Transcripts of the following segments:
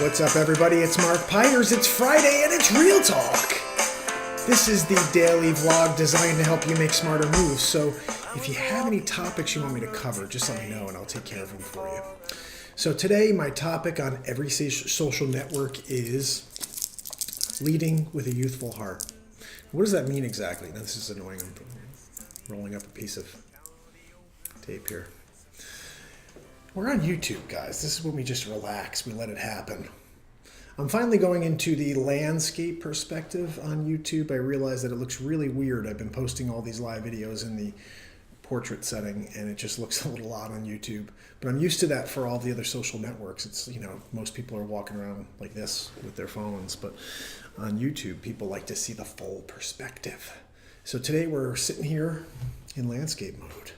What's up, everybody? It's Mark Pires. It's Friday and it's Real Talk. This is the daily vlog designed to help you make smarter moves. So if you have any topics you want me to cover, just let me know and I'll take care of them for you. So today, my topic on every social network is leading with a youthful heart. What does that mean exactly? Now, this is annoying. I'm rolling up a piece of tape here. We're on YouTube, guys. This is when we just relax. We let it happen. I'm finally going into the landscape perspective on YouTube. I realize that it looks really weird. I've been posting all these live videos in the portrait setting, and it just looks a little odd on YouTube. But I'm used to that for all the other social networks. It's, most people are walking around like this with their phones. But on YouTube, people like to see the full perspective. So today we're sitting here in landscape mode.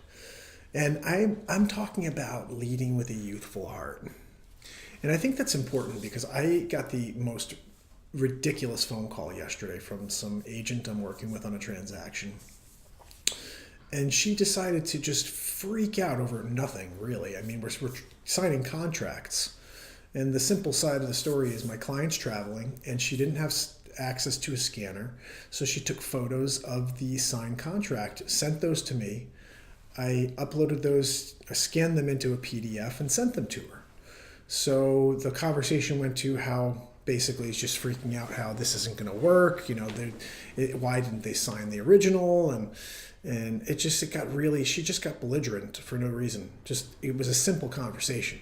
And I'm talking about leading with a youthful heart. And I think that's important because I got the most ridiculous phone call yesterday from some agent I'm working with on a transaction. And she decided to just freak out over nothing, really. I mean, we're signing contracts. And the simple side of the story is my client's traveling and she didn't have access to a scanner. So she took photos of the signed contract, sent those to me. I uploaded those, I scanned them into a PDF and sent them to her. So the conversation went to how basically it's just freaking out how this isn't going to work. Why didn't they sign the original? And it she just got belligerent for no reason. It was a simple conversation.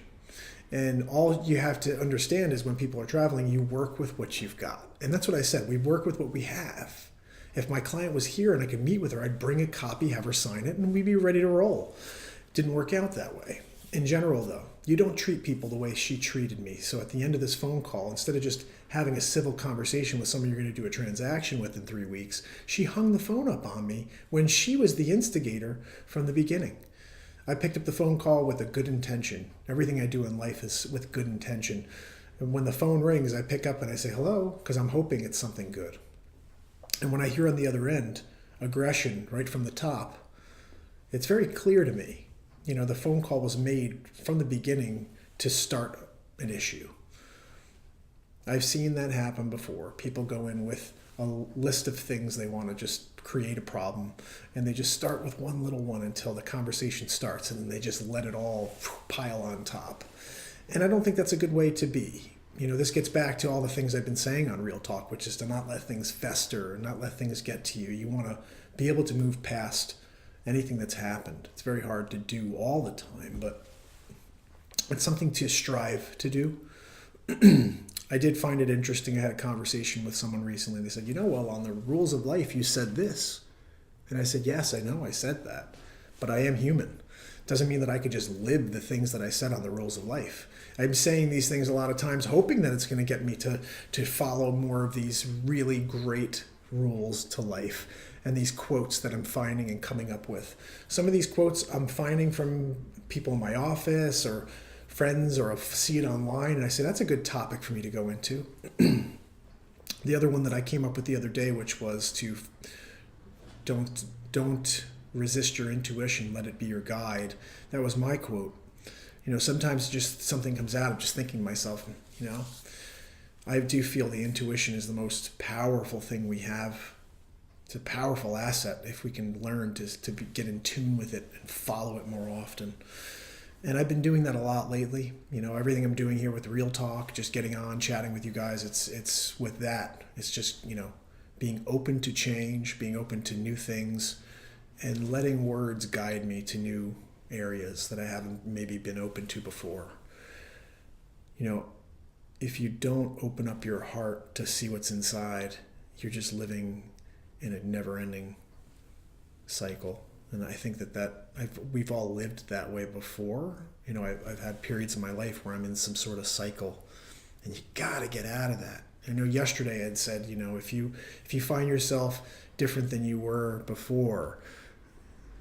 And all you have to understand is when people are traveling, you work with what you've got. And that's what I said. We work with what we have. If my client was here and I could meet with her, I'd bring a copy, have her sign it, and we'd be ready to roll. Didn't work out that way. In general, though, you don't treat people the way she treated me. So at the end of this phone call, instead of just having a civil conversation with someone you're going to do a transaction with in 3 weeks, she hung the phone up on me when she was the instigator from the beginning. I picked up the phone call with a good intention. Everything I do in life is with good intention. And when the phone rings, I pick up and I say hello because I'm hoping it's something good. And when I hear on the other end aggression right from the top, it's very clear to me. The phone call was made from the beginning to start an issue. I've seen that happen before. People go in with a list of things they want to just create a problem, and they just start with one little one until the conversation starts, and then they just let it all pile on top. And I don't think that's a good way to be. This gets back to all the things I've been saying on Real Talk, which is to not let things fester, not let things get to you. You want to be able to move past anything that's happened. It's very hard to do all the time, but it's something to strive to do. I did find it interesting. I had a conversation with someone recently. They said, well, on the rules of life, you said this. And I said, yes, I know I said that, but I am human. Doesn't mean that I could just live the things that I said on the rules of life. I'm saying these things a lot of times hoping that it's going to get me to follow more of these really great rules to life and these quotes that I'm finding and coming up with. Some of these quotes I'm finding from people in my office or friends, or I'll see it online and I say, that's a good topic for me to go into. The other one that I came up with the other day, which was to don't resist your intuition, let it be your guide. That was my quote. Sometimes just something comes out of just thinking to myself, I do feel the intuition is the most powerful thing we have. It's a powerful asset if we can learn to get in tune with it and follow it more often. And I've been doing that a lot lately. Everything I'm doing here with Real Talk, just getting on, chatting with you guys, it's with that. It's just, being open to change, being open to new things, and letting words guide me to new areas that I haven't maybe been open to before. If you don't open up your heart to see what's inside, you're just living in a never-ending cycle. And I think we've all lived that way before. I've had periods in my life where I'm in some sort of cycle, and you got to get out of that. I know yesterday I'd said, if you find yourself different than you were before,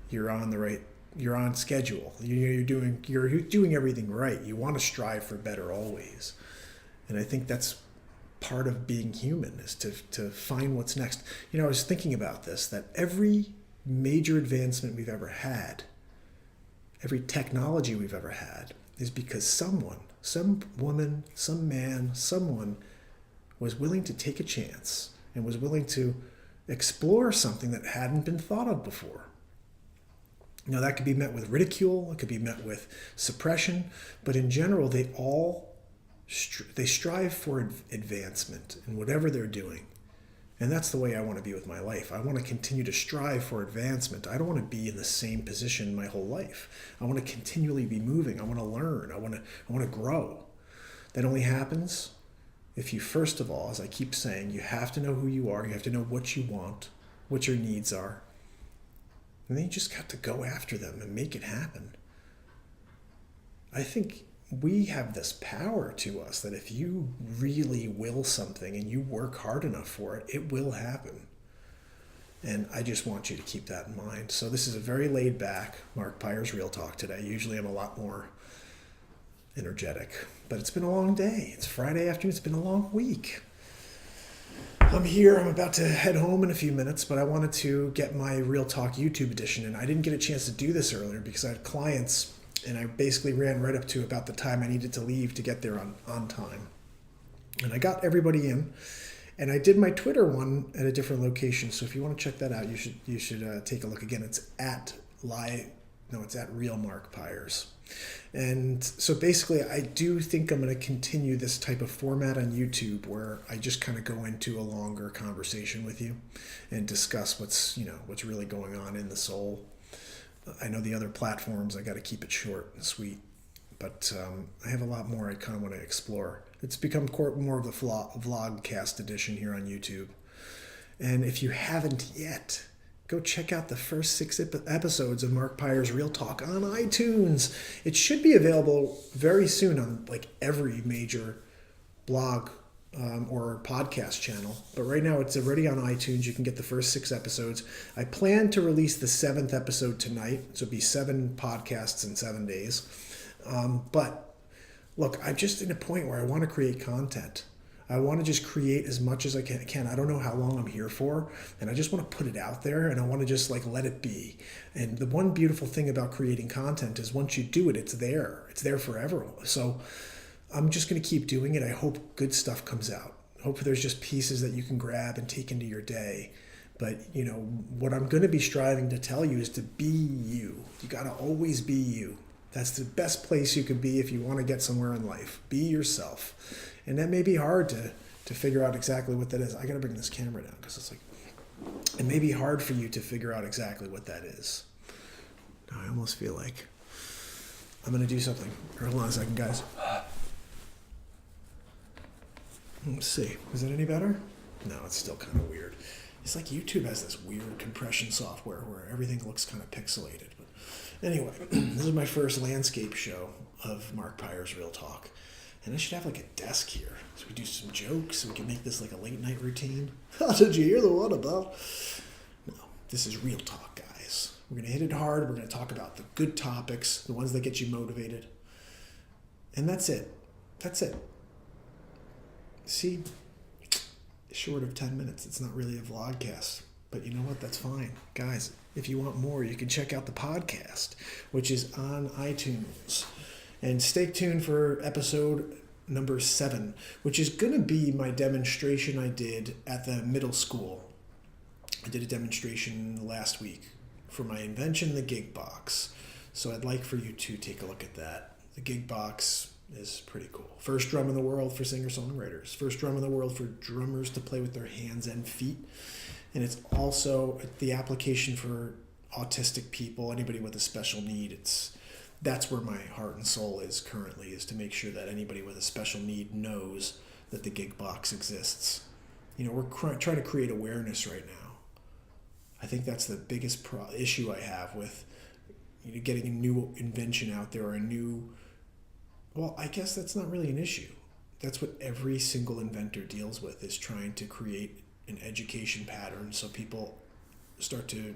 you're on schedule. You're doing everything right. You want to strive for better always. And I think that's part of being human, is to find what's next. I was thinking about this, that every major advancement we've ever had, every technology we've ever had, is because someone some woman, some man, someone was willing to take a chance and was willing to explore something that hadn't been thought of before. Now, that could be met with ridicule, it could be met with suppression, but in general, they strive for advancement in whatever they're doing. And that's the way I want to be with my life. I want to continue to strive for advancement. I don't want to be in the same position my whole life. I want to continually be moving. I want to learn. I want to grow. That only happens if you, first of all, as I keep saying, you have to know who you are. You have to know what you want, what your needs are. And then you just got to go after them and make it happen. I think we have this power to us that if you really will something and you work hard enough for it, it will happen. And I just want you to keep that in mind. So this is a very laid back Mark Pires Real Talk today. Usually I'm a lot more energetic, but it's been a long day. It's Friday afternoon. It's been a long week. I'm here. I'm about to head home in a few minutes, but I wanted to get my Real Talk YouTube edition, and I didn't get a chance to do this earlier because I had clients, and I basically ran right up to about the time I needed to leave to get there on time. And I got everybody in, and I did my Twitter one at a different location. So if you want to check that out, you should take a look. Again, it's at Real Mark Pires. And so basically, I do think I'm going to continue this type of format on YouTube where I just kind of go into a longer conversation with you and discuss what's really going on in the soul. I know the other platforms, I got to keep it short and sweet, but I have a lot more I kind of want to explore. It's become more of the vlogcast edition here on YouTube. And if you haven't yet, go check out the first 6 episodes of Mark Pires Real Talk on iTunes. It should be available very soon on like every major blog or podcast channel. But right now it's already on iTunes. You can get the first 6 episodes. I plan to release the 7th episode tonight. So it'll be 7 podcasts in 7 days. But look, I'm just in a point where I want to create content. I want to just create as much as I can. I don't know how long I'm here for, and I just want to put it out there, and I want to just like let it be. And the one beautiful thing about creating content is once you do it, it's there. It's there forever. So I'm just going to keep doing it. I hope good stuff comes out. Hopefully there's just pieces that you can grab and take into your day. But, what I'm going to be striving to tell you is to be you. You got to always be you. That's the best place you could be if you want to get somewhere in life. Be yourself. And that may be hard to figure out exactly what that is. I got to bring this camera down because it may be hard for you to figure out exactly what that is. Now, I almost feel like I'm going to do something. Hold on a second, guys. Let's see. Is that any better? No, it's still kind of weird. It's like YouTube has this weird compression software where everything looks kind of pixelated. But anyway, this is my first landscape show of Mark Pires Real Talk. And I should have like a desk here so we do some jokes so we can make this like a late night routine. Oh, did you hear the one about? No, this is real talk, guys. We're going to hit it hard. We're going to talk about the good topics, the ones that get you motivated. And that's it. That's it. See, short of 10 minutes. It's not really a vlogcast. But you know what? That's fine. Guys, if you want more, you can check out the podcast, which is on iTunes. And stay tuned for episode number 7, which is going to be my demonstration I did at the middle school. I did a demonstration last week for my invention, the gig box. So I'd like for you to take a look at that. The gig box is pretty cool. First drum in the world for singer-songwriters. First drum in the world for drummers to play with their hands and feet. And it's also the application for autistic people, anybody with a special need. That's where my heart and soul is currently, is to make sure that anybody with a special need knows that the gig box exists. We're trying to create awareness right now. I think that's the biggest issue I have with getting a new invention out there, or I guess that's not really an issue. That's what every single inventor deals with, is trying to create an education pattern so people start to,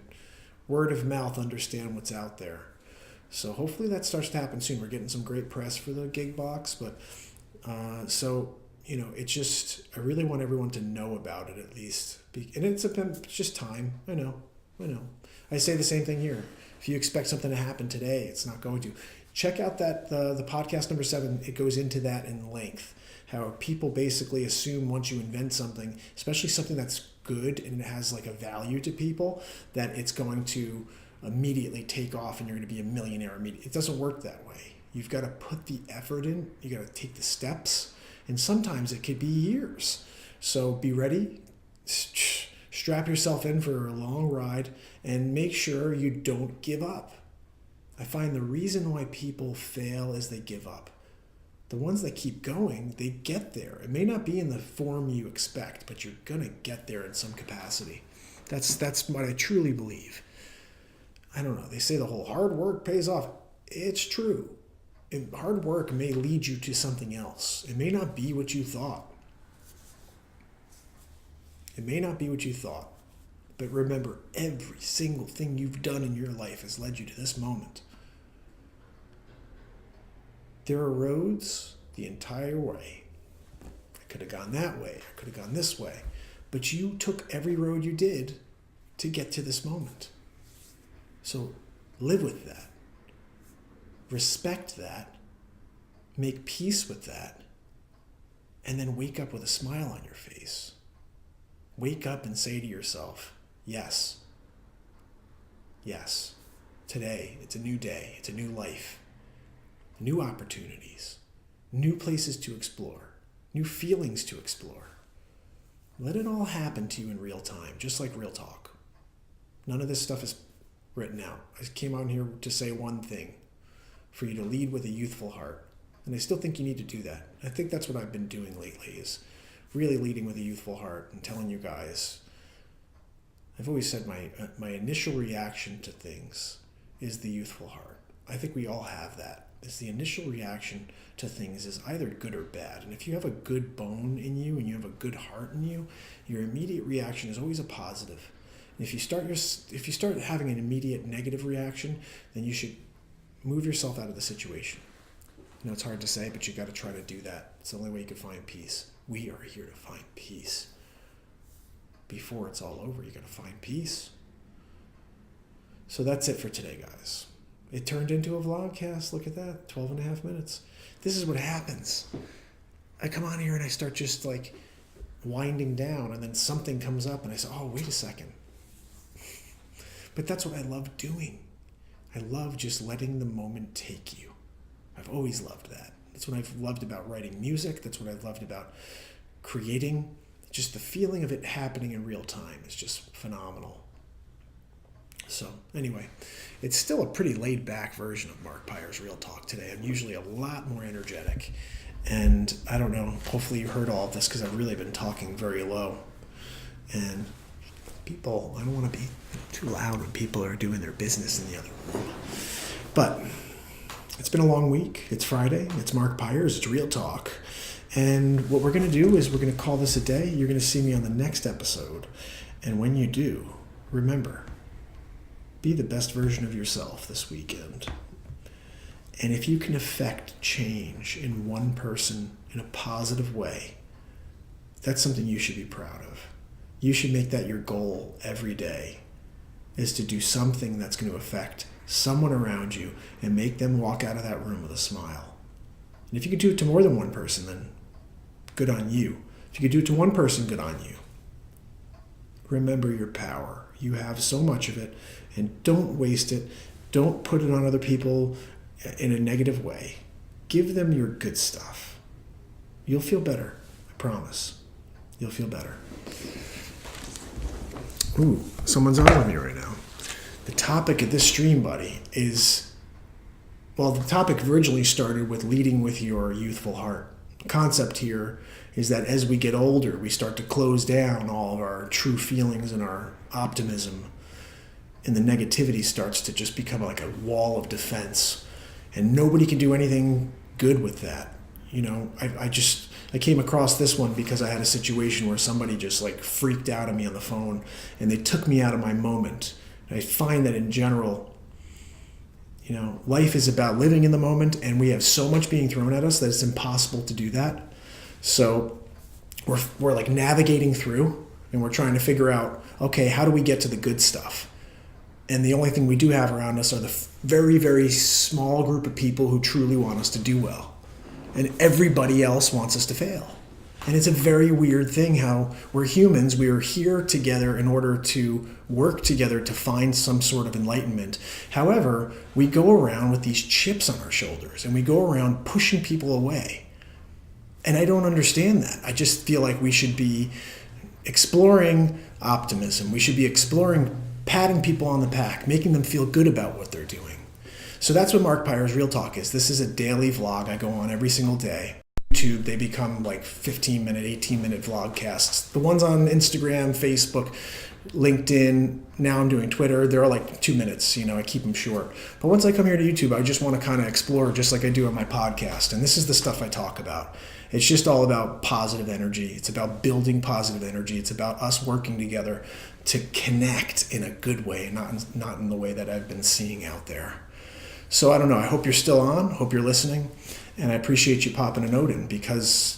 word of mouth, understand what's out there. So hopefully that starts to happen soon. We're getting some great press for the gig box, but it's just, I really want everyone to know about it at least. And it's just time. I know. I say the same thing here. If you expect something to happen today, it's not going to. check out that the podcast number 7. It goes into that in length. How people basically assume once you invent something, especially something that's good and it has like a value to people, that it's going to immediately take off and you're going to be a millionaire immediately. It doesn't work that way. You've got to put the effort in. You got to take the steps, and sometimes it could be years. So be ready. Strap yourself in for a long ride and make sure you don't give up. I find the reason why people fail is they give up. The ones that keep going, they get there. It may not be in the form you expect, but you're going to get there in some capacity. That's what I truly believe. I don't know. They say the whole hard work pays off. It's true. And hard work may lead you to something else. It may not be what you thought. It may not be what you thought. But remember, every single thing you've done in your life has led you to this moment. There are roads the entire way. I could have gone that way. I could have gone this way. But you took every road you did to get to this moment. So live with that. Respect that. Make peace with that. And then wake up with a smile on your face. Wake up and say to yourself, yes. Yes. Today, it's a new day. It's a new life. New opportunities. New places to explore. New feelings to explore. Let it all happen to you in real time, just like real talk. None of this stuff is written out. I came out here to say one thing, for you to lead with a youthful heart. And I still think you need to do that. I think that's what I've been doing lately, is really leading with a youthful heart and telling you guys. I've always said my initial reaction to things is the youthful heart. I think we all have that. It's the initial reaction to things is either good or bad. And if you have a good bone in you and you have a good heart in you, your immediate reaction is always a positive. And if you start having an immediate negative reaction, then you should move yourself out of the situation. I know it's hard to say, but you got to try to do that. It's the only way you can find peace. We are here to find peace. Before it's all over, you got to find peace. So that's it for today, guys. It turned into a vlogcast. Look at that, 12 and a half minutes. This is what happens. I come on here and I start just like winding down, and then something comes up and I say, oh, wait a second. But that's what I love doing. I love just letting the moment take you. I've always loved that. That's what I've loved about writing music. That's what I've loved about creating. Just the feeling of it happening in real time is just phenomenal. So anyway, it's still a pretty laid back version of Mark Pires Real Talk today. I'm usually a lot more energetic. And I don't know, hopefully you heard all of this because I've really been talking very low. And people, I don't want to be too loud when people are doing their business in the other room. But it's been a long week. It's Friday. It's Mark Pires. It's Real Talk. And what we're going to do is we're going to call this a day. You're going to see me on the next episode. And when you do, remember, be the best version of yourself this weekend. And if you can affect change in one person in a positive way, that's something you should be proud of. You should make that your goal every day, is to do something that's going to affect someone around you and make them walk out of that room with a smile. And if you could do it to more than one person, then good on you. If you could do it to one person, good on you. Remember your power. You have so much of it, and don't waste it. Don't put it on other people in a negative way. Give them your good stuff. You'll feel better. I promise. You'll feel better. Ooh, someone's on with me right now. The topic of this stream, buddy, is, well, the topic originally started with leading with your youthful heart. The concept here is that as we get older, we start to close down all of our true feelings and our optimism, and the negativity starts to just become like a wall of defense, and nobody can do anything good with that. You know, I came across this one because I had a situation where somebody just like freaked out at me on the phone, and they took me out of my moment. And I find that in general, you know, life is about living in the moment, and we have so much being thrown at us that it's impossible to do that. So we're like navigating through, and we're trying to figure out, okay, how do we get to the good stuff? And the only thing we do have around us are the very, very small group of people who truly want us to do well. And everybody else wants us to fail. And it's a very weird thing how we're humans. We are here together in order to work together to find some sort of enlightenment. However, we go around with these chips on our shoulders and we go around pushing people away. And I don't understand that. I just feel like we should be exploring optimism. We should be exploring patting people on the back, making them feel good about what they're doing. So that's what Mark Pires Real Talk is. This is a daily vlog I go on every single day. YouTube, they become like 15-minute, 18-minute vlogcasts. The ones on Instagram, Facebook, LinkedIn, now I'm doing Twitter, they're like 2 minutes, I keep them short. But once I come here to YouTube, I just want to kind of explore just like I do on my podcast. And this is the stuff I talk about. It's just all about positive energy. It's about building positive energy. It's about us working together to connect in a good way, not in the way that I've been seeing out there. So I don't know. I hope you're still on. Hope you're listening. And I appreciate you popping a note in because,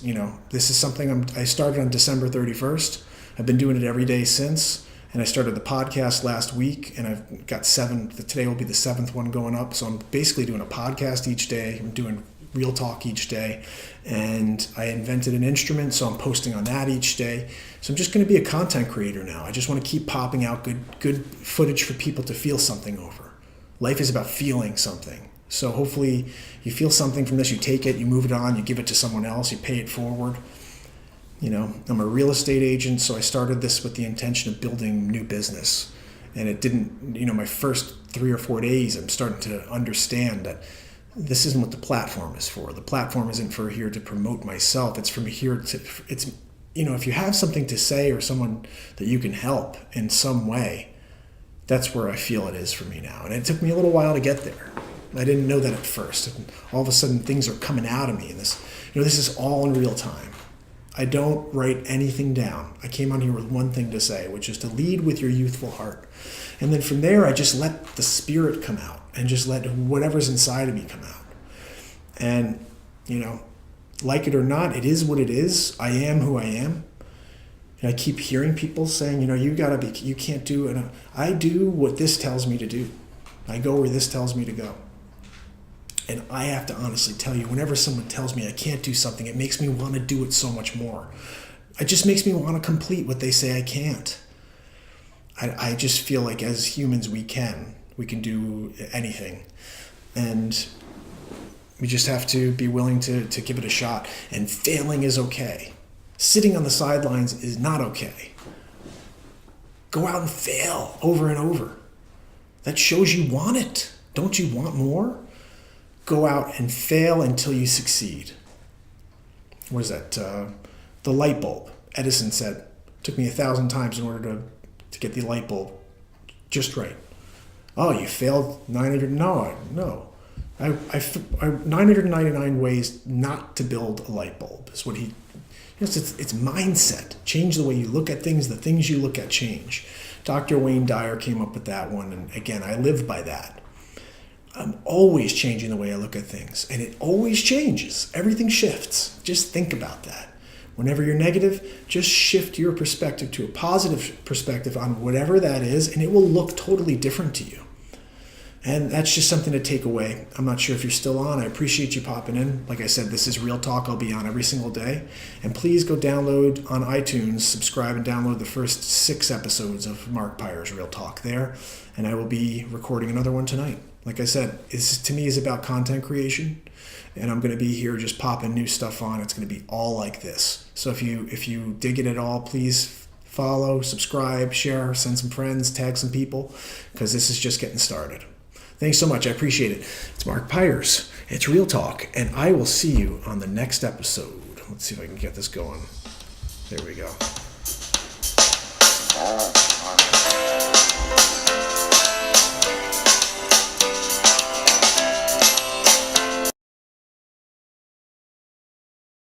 this is something I started on December 31st. I've been doing it every day since. And I started the podcast last week and I've got 7. Today will be the 7th one going up. So I'm basically doing a podcast each day. I'm doing real talk each day. And I invented an instrument, so I'm posting on that each day. So I'm just going to be a content creator now. I just want to keep popping out good footage for people to feel something over. Life is about feeling something. So hopefully you feel something from this, you take it, you move it on, you give it to someone else, you pay it forward. I'm a real estate agent, so I started this with the intention of building new business. And it didn't, my first 3 or 4 days, I'm starting to understand that this isn't what the platform is for. The platform isn't for here to promote myself. It's from here to, if you have something to say or someone that you can help in some way, that's where I feel it is for me now. And it took me a little while to get there. I didn't know that at first. And all of a sudden things are coming out of me. And this is all in real time. I don't write anything down. I came on here with one thing to say, which is to lead with your youthful heart. And then from there, I just let the spirit come out and just let whatever's inside of me come out. And, like it or not, it is what it is. I am who I am. And I keep hearing people saying, you can't do it. I do what this tells me to do. I go where this tells me to go. And I have to honestly tell you, whenever someone tells me I can't do something, it makes me want to do it so much more. It just makes me want to complete what they say I can't. I just feel like as humans, we can do anything. And we just have to be willing to give it a shot. And failing is okay. Sitting on the sidelines is not okay. Go out and fail over and over. That shows you want it. Don't you want more? Go out and fail until you succeed. What is that? The light bulb. Edison said, it took me 1,000 times in order to get the light bulb just right. Oh, you failed 900? No. I 999 ways not to build a light bulb is what he. It's mindset. Change the way you look at things. The things you look at change. Dr. Wayne Dyer came up with that one, and again, I live by that. I'm always changing the way I look at things, and it always changes. Everything shifts. Just think about that. Whenever you're negative, just shift your perspective to a positive perspective on whatever that is, and it will look totally different to you. And that's just something to take away. I'm not sure if you're still on. I appreciate you popping in. Like I said, this is Real Talk. I'll be on every single day. And please go download on iTunes, subscribe and download the first 6 episodes of Mark Pires Real Talk there. And I will be recording another one tonight. Like I said, this to me is about content creation. And I'm going to be here just popping new stuff on. It's going to be all like this. So if you dig it at all, please follow, subscribe, share, send some friends, tag some people, because this is just getting started. Thanks so much. I appreciate it. It's Mark Pires. It's Real Talk, and I will see you on the next episode. Let's see if I can get this going. There we go.